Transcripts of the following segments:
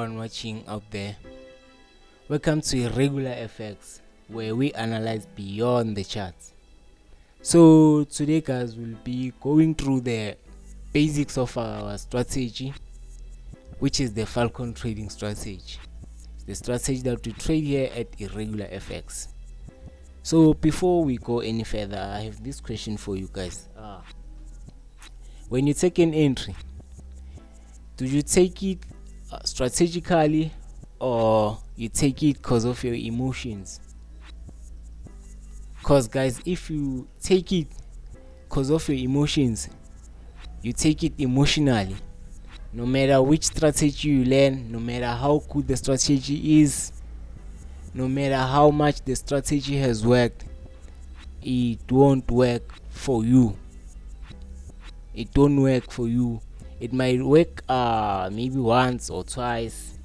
everyone watching out there. Welcome to Irregular FX, where we analyze beyond the charts. So today guys, we'll be going through the basics of our strategy, which is the FALCON trading strategy. The strategy that we trade here at Irregular FX. So before we go any further, I have this question for you guys. When you take an entry, do you take it strategically or you take it because of your emotions? Because guys, if you take it because of your emotions, you take it emotionally. No matter which strategy you learn, no matter how good the strategy is, no matter how much the strategy has worked, it won't work for you. It don't work for you. It might work maybe once or twice,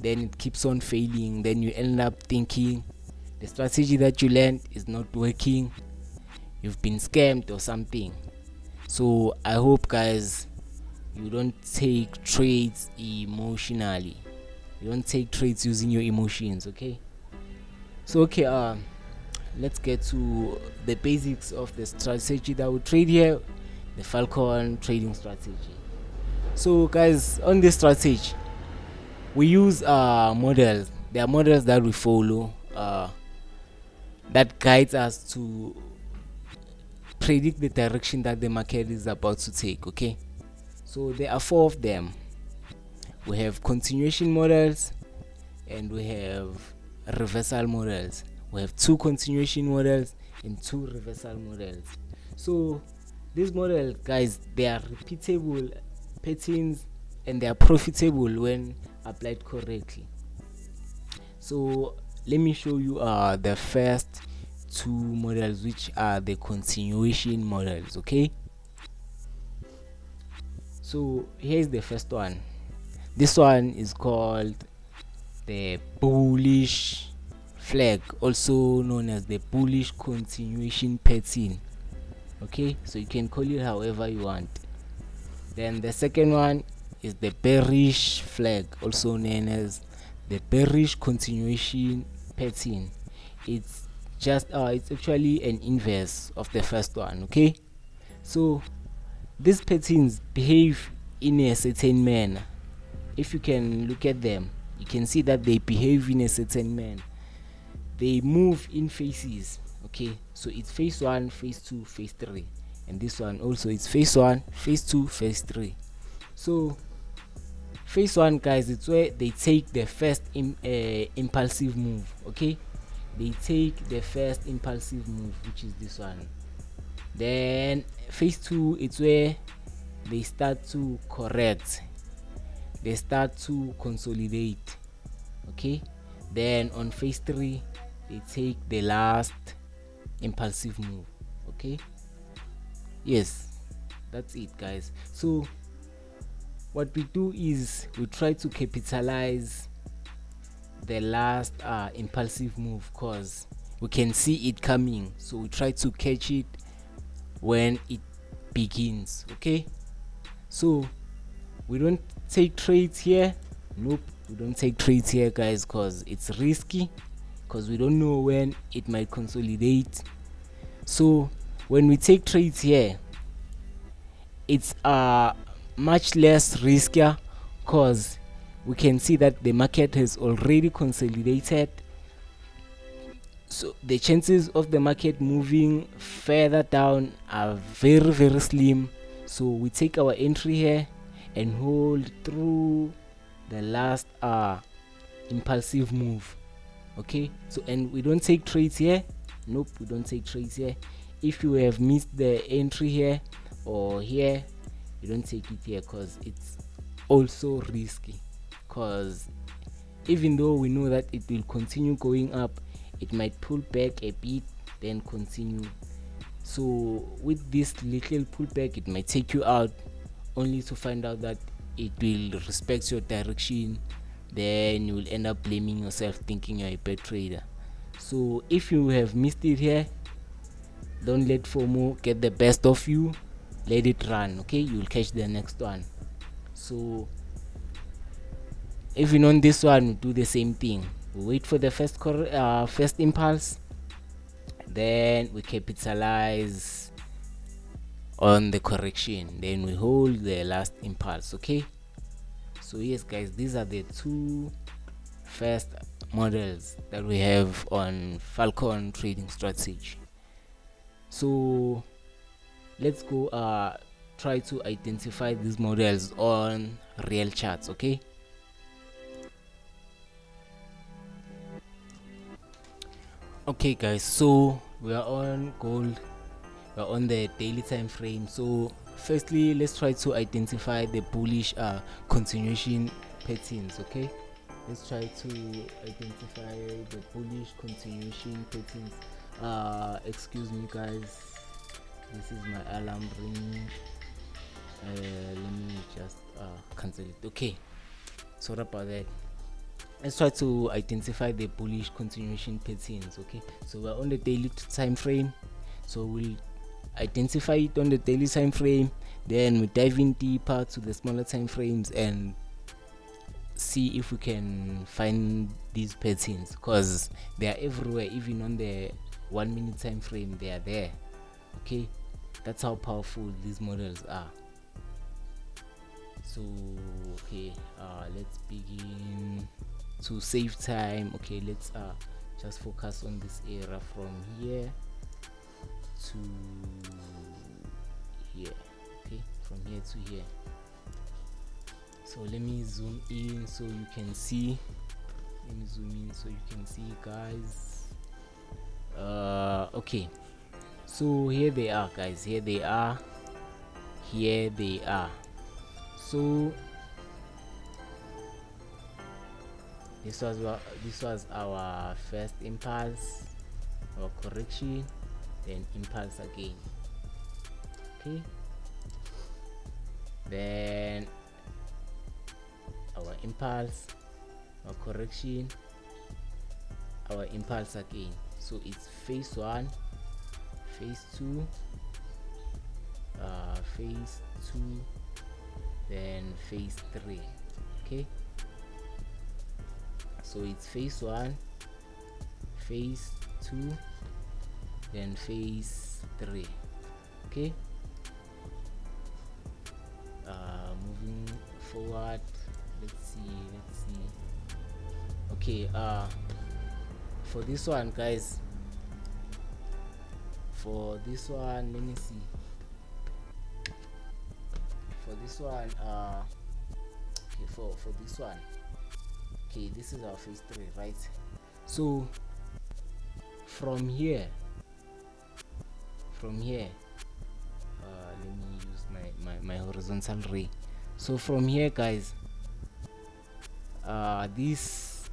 then it keeps on failing. Then you end up thinking the strategy that you learned is not working, you've been scammed or something. So I hope guys, you don't take trades emotionally. You don't take trades using your emotions. Okay, so let's get to the basics of the strategy that we trade here, the FALCON trading strategy. So guys, on this strategy we use models. There are models that we follow that guides us to predict the direction that the market is about to take. Okay, so there are 4 of them. We have continuation models and we have reversal models. We have 2 continuation models and 2 reversal models. So these models guys, they are repeatable patterns and they are profitable when applied correctly. So let me show you the first 2 models, which are the continuation models. Okay, so here's the first one. This one is called the bullish flag, also known as the bullish continuation pattern. Okay, so you can call it however you want. Then the second one is the bearish flag, also known as the bearish continuation pattern. It's actually an inverse of the first one. Okay, so these patterns behave in a certain manner. If you can look at them, you can see that they behave in a certain manner. They move in phases. Okay, so it's phase 1, phase 2, phase 3, and this one also it's phase 1, phase 2, phase 3. So phase 1 guys, it's where they take the first impulsive move. Okay, they take the first impulsive move, which is this one. Then phase 2, it's where they start to correct, they start to consolidate. Okay, then on phase 3 they take the last impulsive move. Okay, yes, that's it guys. So what we do is we try to capitalize the last impulsive move, cause we can see it coming, so we try to catch it when it begins. Okay, so we don't take trades here. Nope, we don't take trades here guys, cause it's risky, cause we don't know when it might consolidate. So when we take trades here, it's much less riskier, cause we can see that the market has already consolidated, so the chances of the market moving further down are very, very slim. So we take our entry here and hold through the last impulsive move. Okay, so and we don't take trades here. Nope, we don't take trades here. If you have missed the entry here or here, you don't take it here, because it's also risky, because even though we know that it will continue going up, it might pull back a bit then continue. So with this little pullback, it might take you out, only to find out that it will respect your direction. Then you will end up blaming yourself, thinking you're a bad trader. So if you have missed it here, don't let FOMO get the best of you. Let it run. Okay, you'll catch the next one. So even on this one we do the same thing. We wait for the first impulse, then we capitalize on the correction, then we hold the last impulse. Okay, so yes guys, these are the two first models that we have on Falcon trading strategy. So let's go try to identify these models on real charts. Okay, okay guys, so we are on gold, we're on the daily time frame. So firstly, let's try to identify the bullish continuation patterns. Okay, let's try to identify the bullish continuation patterns. Excuse me guys, this is my alarm ringing. Let me just cancel it. Okay, sorry about that. Let's try to identify the bullish continuation patterns. Okay, so we're on the daily time frame, so we'll identify it on the daily time frame, then we dive in deeper to the smaller time frames and see if we can find these patterns, because they are everywhere. Even on the 1 minute time frame, they are there. Okay, that's how powerful these models are. So okay, let's begin. To save time, okay, let's just focus on this area from here to here. Okay, from here to here. So let me zoom in so you can see. Let me zoom in so you can see, guys. Okay, so here they are, guys. Here they are. Here they are. So this was our first impulse, our correction, then impulse again. Okay, then our impulse, our correction, our impulse again. So it's phase 1, phase 2, phase 2, then phase 3. Okay, so it's phase 1, phase 2, then phase 3. Okay, moving forward, let's see. Okay, for this one, guys, for this one, let me see. For this one, okay, for this one, okay, this is our phase 3, right? So from here, let me use my horizontal ray. So from here, guys, this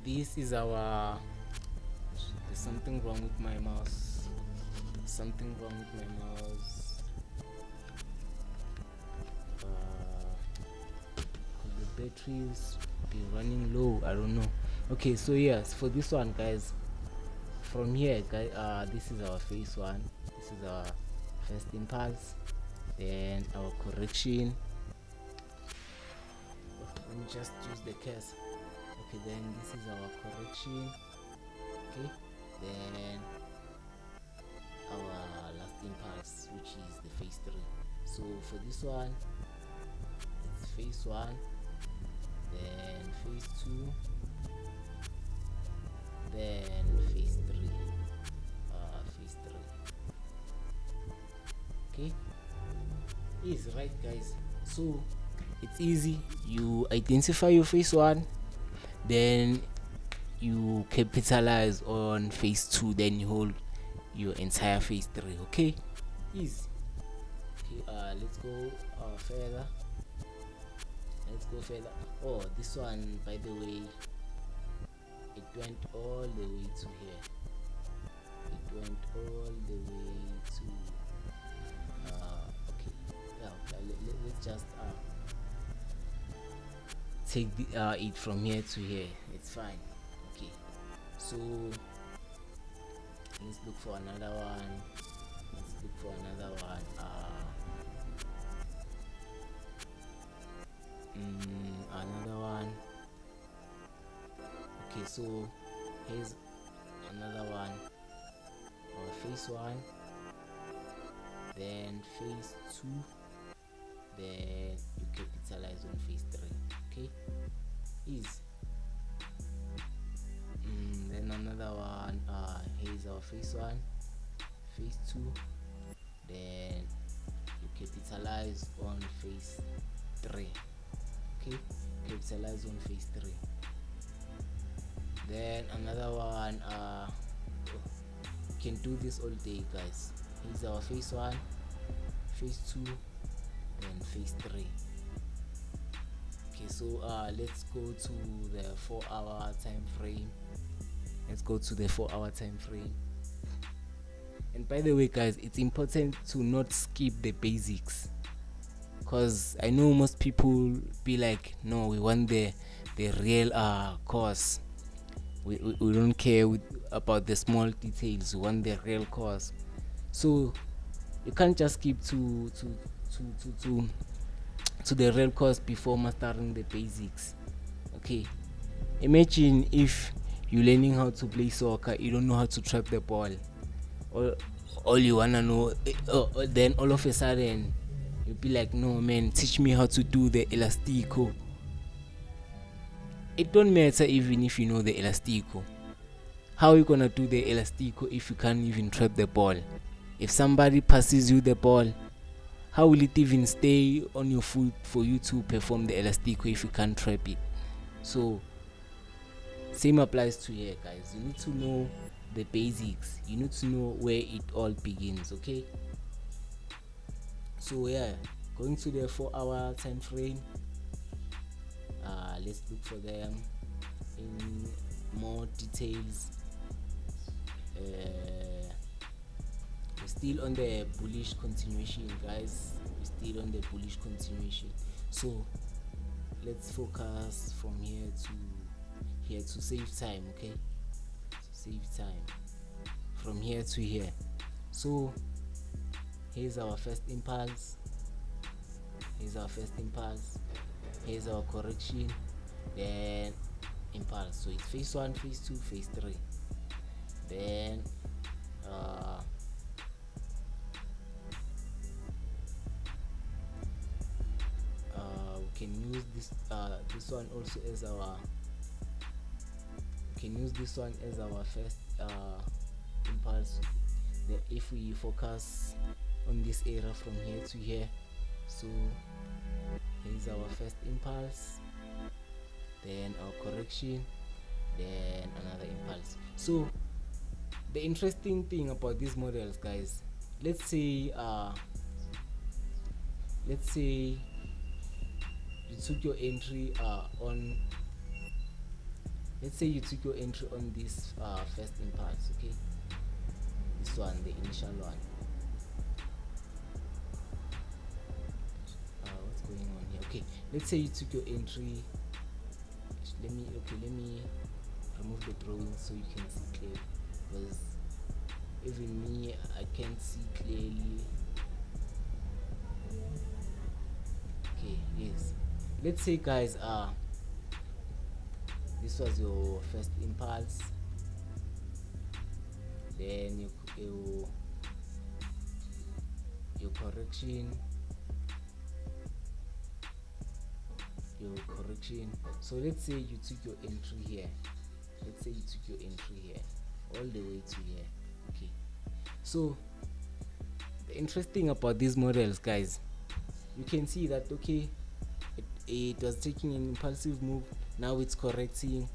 is our, there's something wrong with my mouse. Something wrong with my mouse. The batteries be running low, I don't know. Okay, so yes, for this one, guys, from here, guys, this is our phase 1, this is our first impulse, then our correction. Let me just use the case. Okay, then this is our correction. Okay, then our last impulse, which is the phase 3. So for this one, it's phase 1, then phase 2, then phase 3. Phase 3. Okay, easy, right, guys? So it's easy. You identify your phase 1, then you capitalize on phase 2, then you hold your entire phase 3. Okay, easy. Okay, let's go further. Oh, this one, by the way, it went all the way to here. Okay, yeah, let's just take it from here to here. It's fine. Okay, so let's look for another one. Another one. Okay, so here's another one, or phase 1, then phase 2, then you capitalize on phase 3. Okay, is then another one, here's our phase 1, phase 2, then you capitalize on phase 3. Okay, capitalize on phase 3. Then another one, you can do this all day, guys. Here's our phase 1, phase 2, then phase 3. Okay, so let's go to the 4-hour time frame. Let's go to the 4-hour time frame. And by the way, guys, it's important to not skip the basics, because I know most people be like, no, we want the real course. We don't care about the small details. We want the real course. So you can't just skip to the real course before mastering the basics. Okay, imagine if you're learning how to play soccer, you don't know how to trap the ball, or all you wanna know, then all of a sudden you'll be like, no man, teach me how to do the elastico. It don't matter even if you know the elastico. How are you gonna do the elastico if you can't even trap the ball? If somebody passes you the ball, how will it even stay on your foot for you to perform the elastico if you can't trap it? So same applies to here, guys. You need to know the basics. You need to know where it all begins. Okay, so yeah, going to the 4-hour time frame, let's look for them in more details. We're still on the bullish continuation, guys. We're still on the bullish continuation. So let's focus from here to save time. Okay, to save time from here to here. So here's our first impulse. Here's our correction, then impulse. So it's phase 1, phase 2, phase 3. Then we can use this one also as our first impulse. Then if we focus on this area from here to here, so here's our first impulse, then our correction, then another impulse. So the interesting thing about these models, guys, let's say you took your entry on this first impulse. Okay, this one, the initial one. What's going on here? Okay, let's say you took your entry. Let me remove the drawing so you can see clearly, because even me, I can't see clearly. Okay, yes, let's say, guys, this was your first impulse, then your correction, so let's say you took your entry here, all the way to here. Okay, so the interesting about these models, guys, you can see that, okay, it was taking an impulsive move, now it's correcting.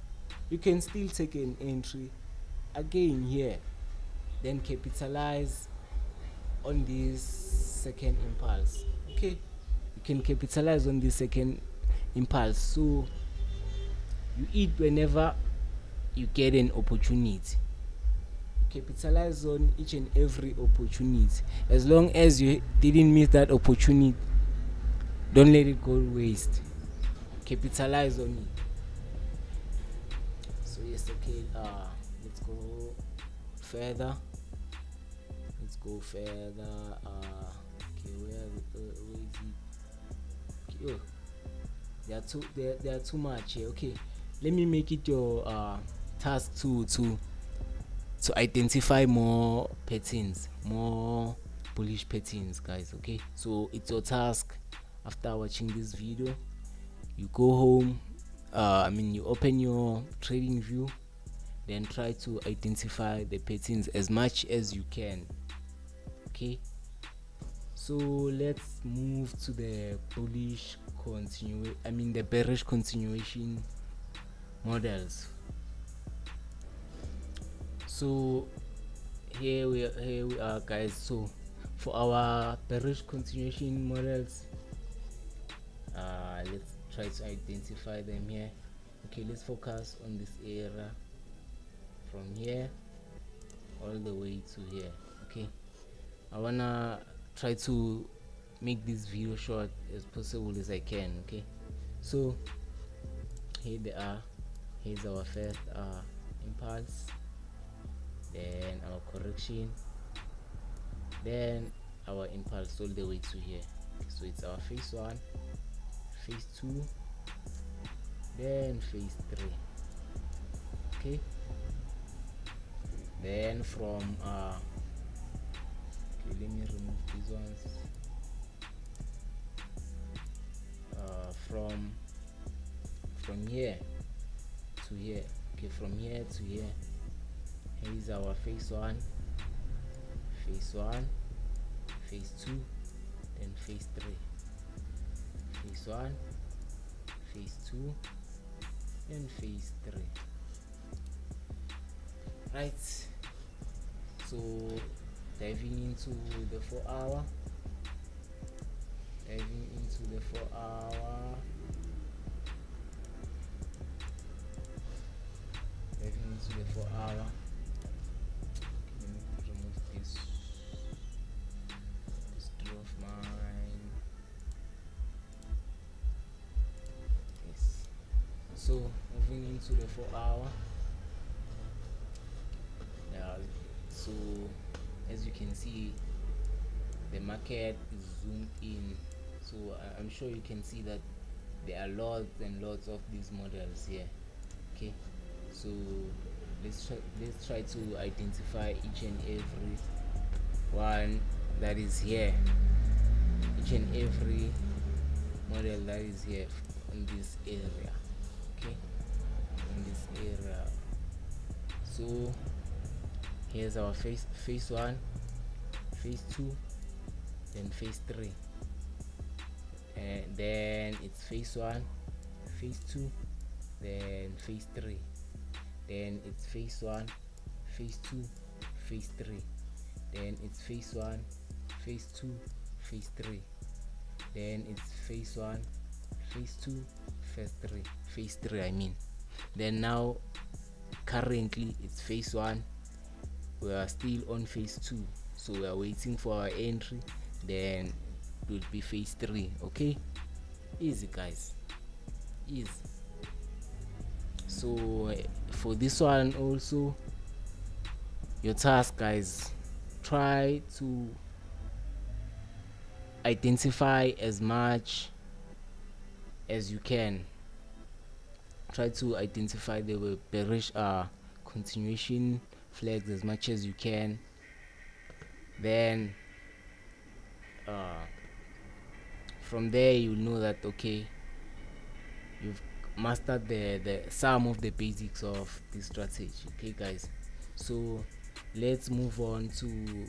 You can still take an entry again here, then capitalize on this second impulse. Okay, you can capitalize on this second impulse. So you eat whenever you get an opportunity. Capitalize on each and every opportunity. As long as you didn't miss that opportunity, don't let it go waste. Capitalize on it. So yes, okay, let's go further. Okay, where is it? Okay, they are too much here. Okay, let me make it your task to identify more patterns, more bullish patterns, guys. Okay, so it's your task. After watching this video, you go home, you open your trading view, then try to identify the patterns as much as you can. Okay, so let's move to the the bearish continuation models. So here we are, guys. So for our bearish continuation models, let's try to identify them here. Okay, let's focus on this area from here all the way to here. Okay, I wanna try to make this video short as possible as I can. Okay, so here they are. Here's our first impulse, then our correction, then our impulse all the way to here. Okay, so it's our phase 1, phase 2, then phase 3. Okay, then from okay, let me remove these ones. From here to here. Okay, from here to here. Here is our phase 1, phase 1, phase 2, then phase 3. Phase 1, phase 2, and phase 3. Right, so diving into the 4-hour, diving into the 4-hour, diving into the 4-hour. Let me remove this draw of mine. Yes, so moving into the 4-hour. So as you can see, the market is zoomed in, so I'm sure you can see that there are lots and lots of these models here. Okay, so let's try to identify each and every one that is here, each and every model that is here in this area. Okay, in this area. So here's our phase 1, phase 2, then phase 3, and then it's phase 1, phase 2, then phase 3, then it's phase 1, phase 2, phase 3, then it's phase 1, phase 2, phase 3, then it's phase 1, phase 2, phase 3 I mean. Then now currently it's phase 1, we are still on phase 2, so we are waiting for our entry, then it will be phase 3. Okay, easy, guys, easy. So for this one also, your task, guys, try to identify as much as you can. Try to identify the bearish continuation flags as much as you can. Then from there you'll know that okay, you've mastered the some of the basics of this strategy. Okay, guys, so let's move on to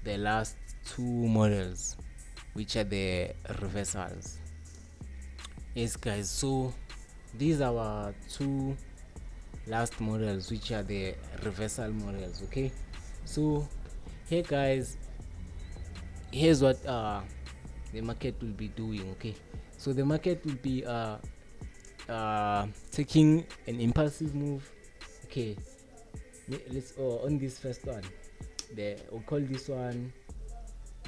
the last two models, which are the reversals. Yes, guys, so these are our two last models, which are the reversal models. Okay, so here, guys, here's what the market will be doing. Okay, so the market will be taking an impulsive move. Okay, let's on this first one, we'll call this one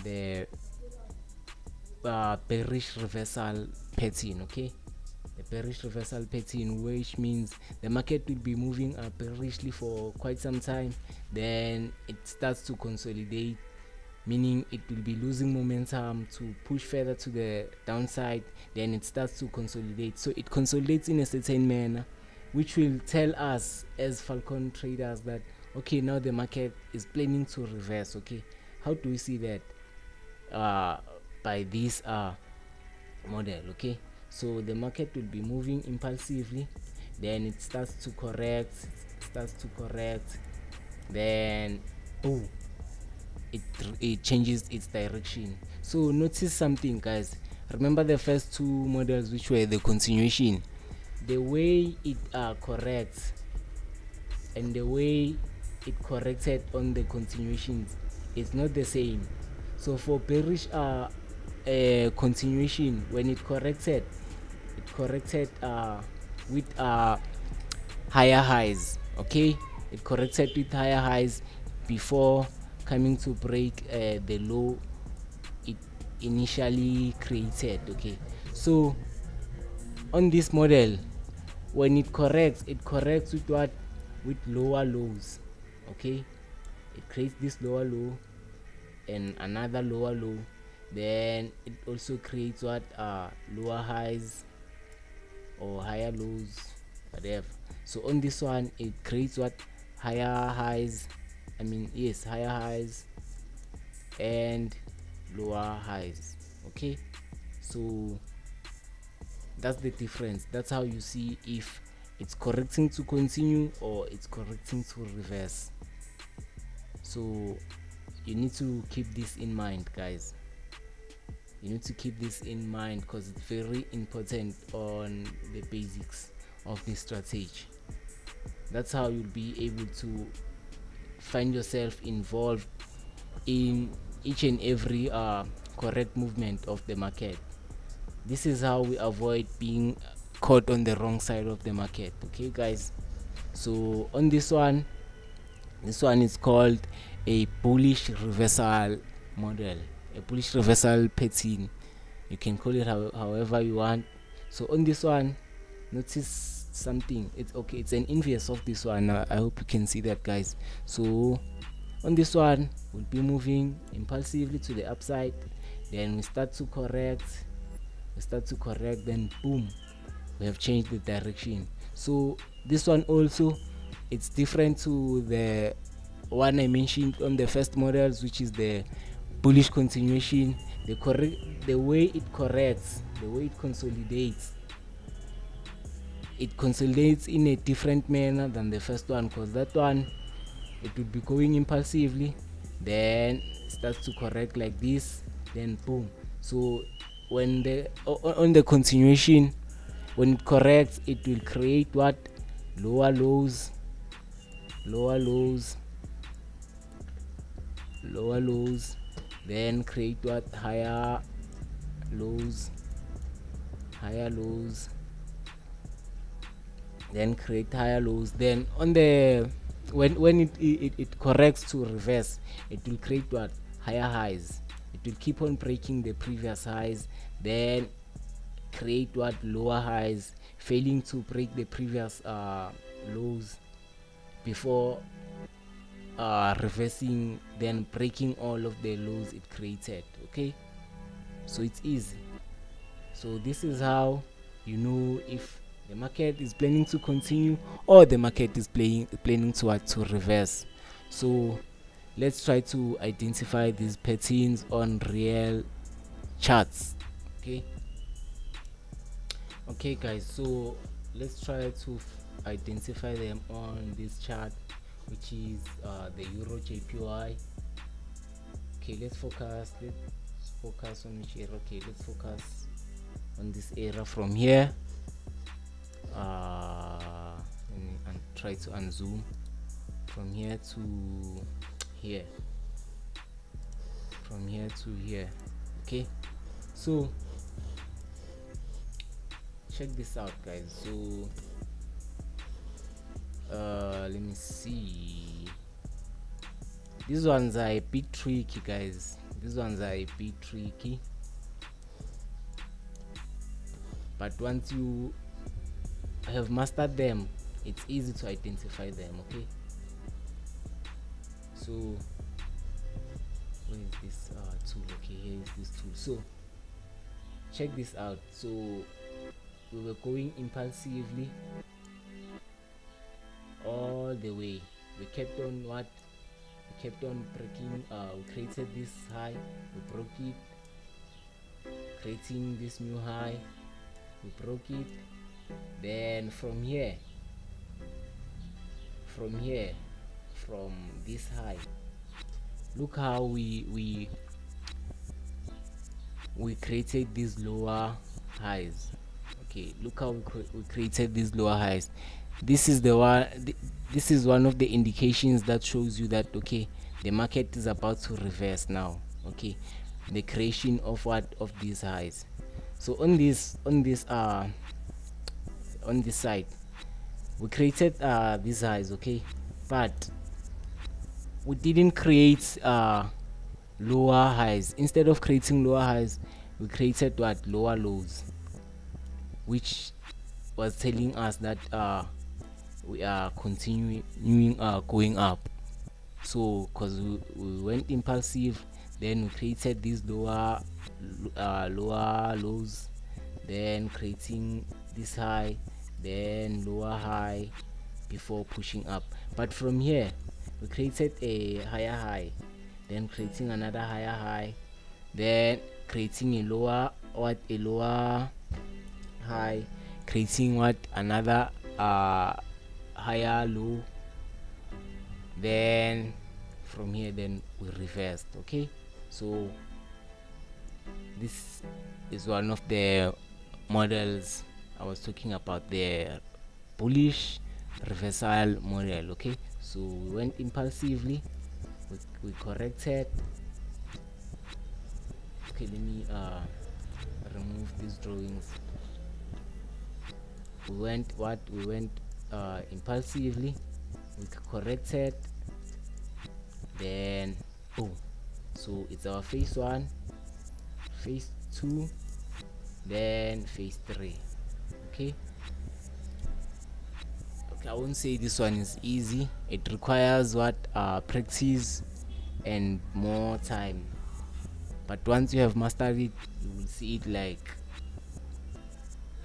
the bearish reversal pattern. Okay, the bearish reversal pattern, which means the market will be moving bearishly for quite some time, then it starts to consolidate, meaning it will be losing momentum to push further to the downside. Then it starts to consolidate. So it consolidates in a certain manner, which will tell us as Falcon traders that okay, now the market is planning to reverse. Okay, how do we see that? By this model. Okay, so the market will be moving impulsively, then it starts to correct, then oh, it changes its direction. So notice something, guys. Remember the first two models, which were the continuation. The way it corrects and the way it corrected on the continuations is not the same. So for bearish continuation, when it corrected with higher highs. Okay, it corrected with higher highs before coming to break the low it initially created. Okay, so on this model, when it corrects with what? With lower lows. Okay, it creates this lower low and another lower low, then it also creates what? Lower highs or higher lows, whatever. So on this one, it creates what? Higher highs, higher highs and lower highs. Okay, so that's the difference. That's how you see if it's correcting to continue or it's correcting to reverse. So you need to keep this in mind, guys. You need to keep this in mind because it's very important on the basics of this strategy. That's how you'll be able to find yourself involved in each and every correct movement of the market. This is how we avoid being caught on the wrong side of the market. Okay, guys, so on this one is called a bullish reversal model, a bullish reversal pattern. You can call it however you want. So on this one, notice something. It's an inverse of this one. I hope you can see that, guys. So on this one, we'll be moving impulsively to the upside, then we start to correct, then boom, we have changed the direction. So this one also, it's different to the one I mentioned on the first models, which is the bullish continuation. The way it corrects, the way it consolidates in a different manner than the first one, because that one, it would be going impulsively, then starts to correct like this, then boom. So when on the continuation, when it corrects, it will create what? Lower lows, then create what? Higher lows, then create higher lows. Then on the when it corrects to reverse, it will create what? Higher highs. It will keep on breaking the previous highs, then create what? Lower highs, failing to break the previous lows before reversing, then breaking all of the lows it created. Okay, so it's easy. So this is how you know if the market is planning to continue or the market is planning to reverse. So let's try to identify these patterns on real charts. Okay guys, so let's try to identify them on this chart, which is the Euro JPY. Okay, let's focus on which area. Okay, let's focus on this area from here. And try to unzoom from here to here, okay, so check this out, guys. So let me see, these ones are a bit tricky, guys. But once you have mastered them, it's easy to identify them. Okay, so where is this tool? Okay, here is this tool. So check this out. So we were going impulsively all the way. We kept on what? We kept on breaking. We created this high, we broke it, creating this new high, we broke it. Then from here, from this high, look how we created these lower highs. Okay, look how we created these lower highs. This is the one this is one of the indications that shows you that, okay, the market is about to reverse now. Okay, the creation of what? Of these highs. So on this side, we created these highs, okay, but we didn't create lower highs. Instead of creating lower highs, we created what? Lower lows, which was telling us that we are continuing going up. So because we went impulsive, then we created these lower lows, then creating this high, then lower high before pushing up. But from here, we created a higher high, then creating another higher high, then creating a lower high, creating what? Another higher low. Then from here, then we reversed. Okay, so this is one of the models I was talking about, the bullish reversal model. Okay, so we went impulsively, we corrected. Okay, let me remove these drawings. We went impulsively, we corrected, then boom. So it's our phase 1, phase 2, then phase 3. Okay, I won't say this one is easy. It requires what? Practice and more time, but once you have mastered it, you will see it like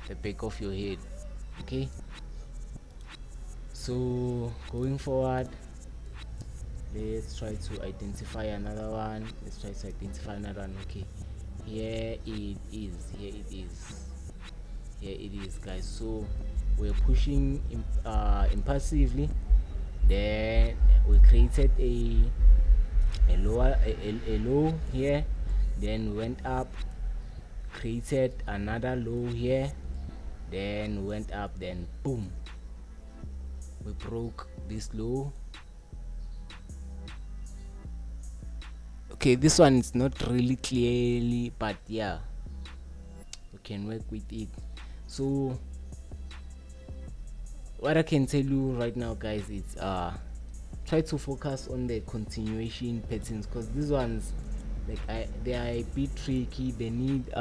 the back of your head. Okay, so going forward, let's try to identify another one. Okay, here it is, guys. So we're pushing impulsively, then we created a low here, then went up, created another low here, then went up, then boom, we broke this low. Okay, this one is not really clearly, but yeah, we can work with it. So what I can tell you right now, guys, is try to focus on the continuation patterns, because these ones, like, they are a bit tricky. They need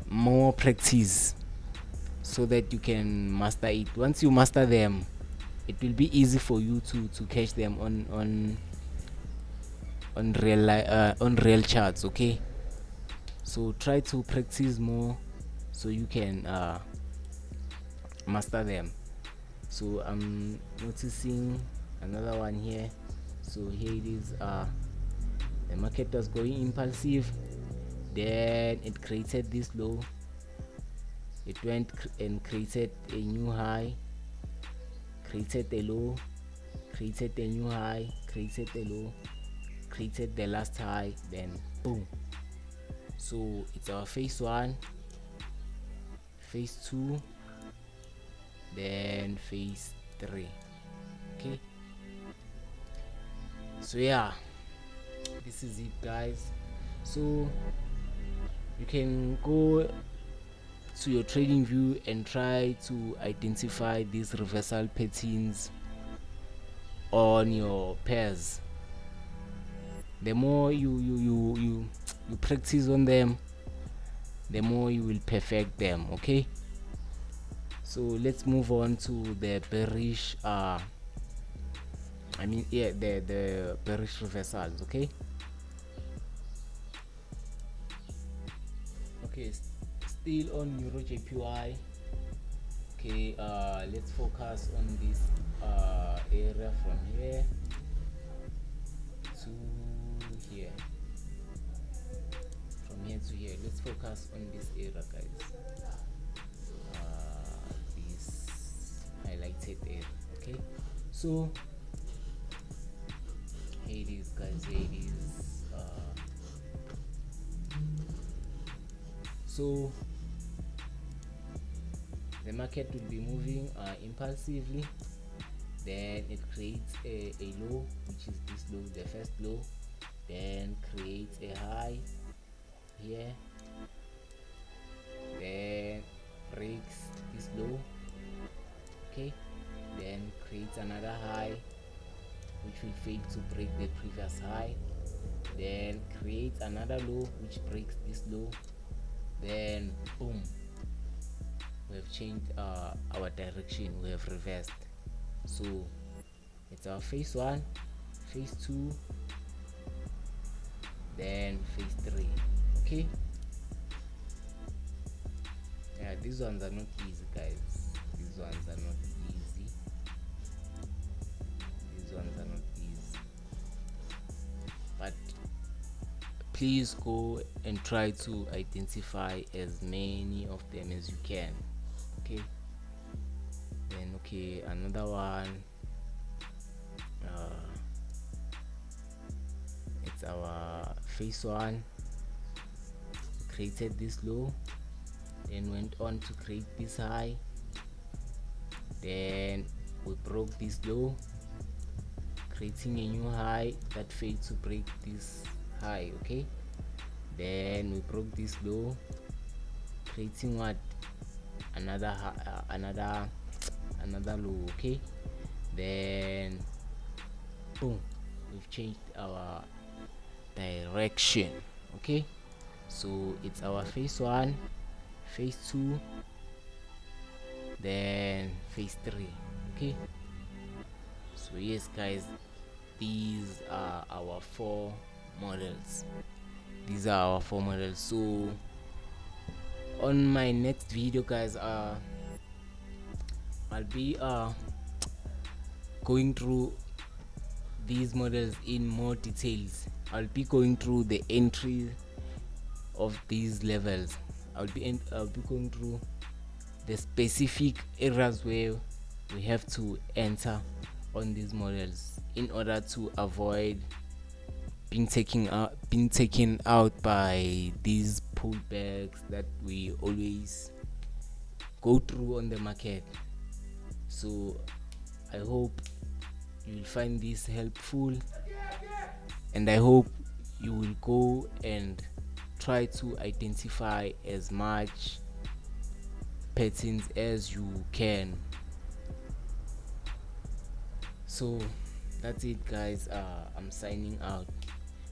more practice so that you can master it. Once you master them, it will be easy for you to catch them on real charts. Okay, so try to practice more so you can master them. So I'm noticing another one here. So here it is. The market was going impulsive, then it created this low, it went and created a new high, created a low, created a new high, created a low, created the last high, then boom. So it's our phase 1, phase 2, then phase 3. Okay, so yeah, this is it, guys. So you can go to your trading view and try to identify these reversal patterns on your pairs. The more you practice on them, the more you will perfect them. Okay, so let's move on to the bearish I mean, yeah, the bearish reversals. Okay. Okay, still on Euro JPY. Okay, let's focus on this area from here to here. From here to here, let's focus on this area, guys. This highlighted area. Okay, so here it is, guys. Here it is. So the market will be moving impulsively, then it creates a low, which is this low, the first low, then creates a high here, then breaks this low, okay, then creates another high which will fail to break the previous high, then creates another low which breaks this low, then boom, we have changed our direction, we have reversed. So it's our phase 1, phase 2, then phase 3. Okay, yeah, these ones are not easy, guys. These ones are not easy. These ones are not easy, but please go and try to identify as many of them as you can. Okay, then okay, another one, it's our phase 1, created this low, then went on to create this high, then we broke this low, creating a new high that failed to break this high. Okay, then we broke this low, creating what, another another low. Okay, then boom, we've changed our direction. Okay, so it's our phase 1, phase 2, then phase 3. Okay, so yes, guys, these are our 4 models. These are our 4 models. So on my next video, guys, I'll be going through these models in more details. I'll be going through the entry of these levels. I'll be going through the specific areas where we have to enter on these models in order to avoid being taken out by these pullbacks that we always go through on the market. So I hope you will find this helpful, and I hope you will go and try to identify as much patterns as you can. So that's it, guys. I'm signing out.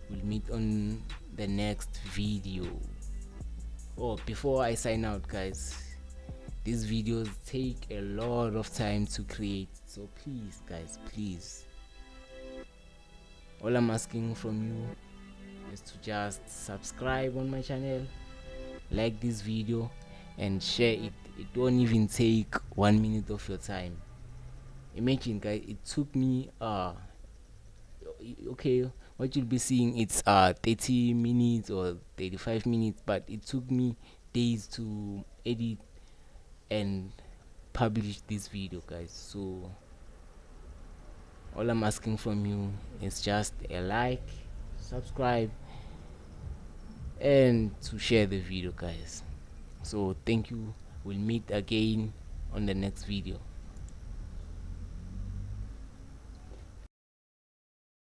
We'll meet on the next video. Oh, before I sign out, guys, these videos take a lot of time to create, so please, guys, please, all I'm asking from you is to just subscribe on my channel, like this video, and share it. It won't even take 1 minute of your time. Imagine, guys, it took me okay, what you'll be seeing, it's 30 minutes or 35 minutes, but it took me days to edit and publish this video, guys. So all I'm asking from you is just a like, subscribe, and to share the video, guys. So thank you. We'll meet again on the next video.